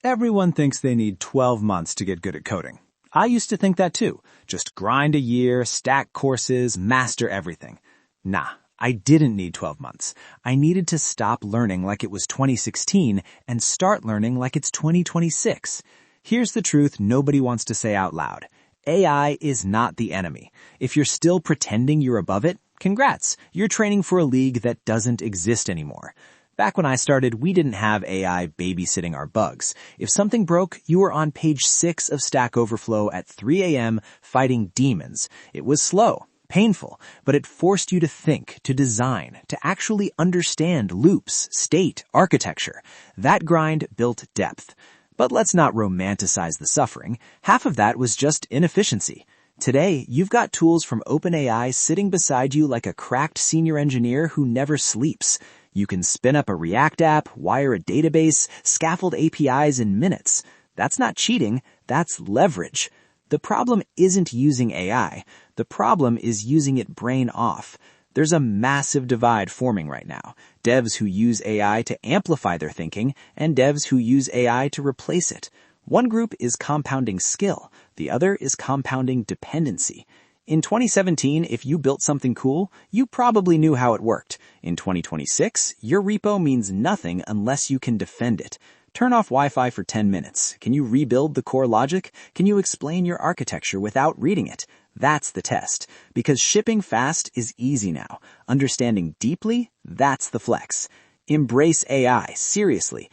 Everyone thinks they need 12 months to get good at coding. I used to think that too. Just grind a year, stack courses, master everything. Nah, I didn't need 12 months. I needed to stop learning like it was 2016 and start learning like it's 2026. Here's the truth nobody wants to say out loud. AI is not the enemy. If you're still pretending you're above it, congrats. You're training for a league that doesn't exist anymore. Back when I started, we didn't have AI babysitting our bugs. If something broke, you were on page 6 of Stack Overflow at 3 a.m. fighting demons. It was slow, painful, but it forced you to think, to design, to actually understand loops, state, architecture. That grind built depth. But let's not romanticize the suffering. Half of that was just inefficiency. Today, you've got tools from OpenAI sitting beside you like a cracked senior engineer who never sleeps. You can spin up a React app, wire a database, scaffold APIs in minutes. That's not cheating, that's leverage. The problem isn't using AI. The problem is using it brain off. There's a massive divide forming right now. Devs who use AI to amplify their thinking and devs who use AI to replace it. One group is compounding skill. The other is compounding dependency. In 2017, if you built something cool, you probably knew how it worked. In 2026, your repo means nothing unless you can defend it. Turn off Wi-Fi for 10 minutes. Can you rebuild the core logic? Can you explain your architecture without reading it? That's the test. Because shipping fast is easy now. Understanding deeply, that's the flex. Embrace AI, seriously.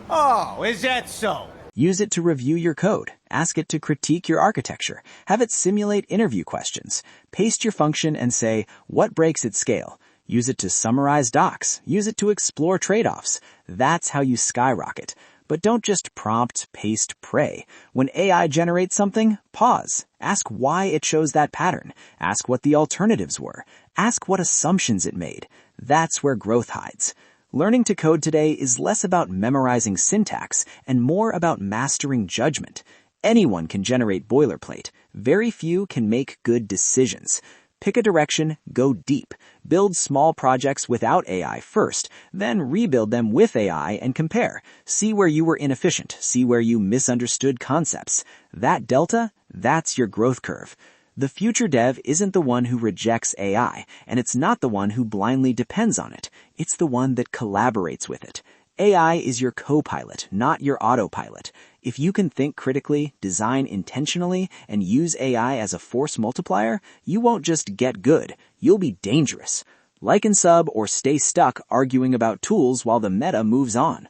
Oh, is that so? Use it to review your code. Ask it to critique your architecture. Have it simulate interview questions. Paste your function and say, what breaks at scale? Use it to summarize docs. Use it to explore trade-offs. That's how you skyrocket. But don't just prompt, paste, pray. When AI generates something, pause. Ask why it shows that pattern. Ask what the alternatives were. Ask what assumptions it made. That's where growth hides. Learning to code today is less about memorizing syntax and more about mastering judgment. Anyone can generate boilerplate. Very few can make good decisions. Pick a direction, go deep. Build small projects without AI first, then rebuild them with AI and compare. See where you were inefficient. See where you misunderstood concepts. That delta, that's your growth curve. The future dev isn't the one who rejects AI, and it's not the one who blindly depends on it. It's the one that collaborates with it. AI is your co-pilot, not your autopilot. If you can think critically, design intentionally, and use AI as a force multiplier, you won't just get good, you'll be dangerous. Like and sub or stay stuck arguing about tools while the meta moves on.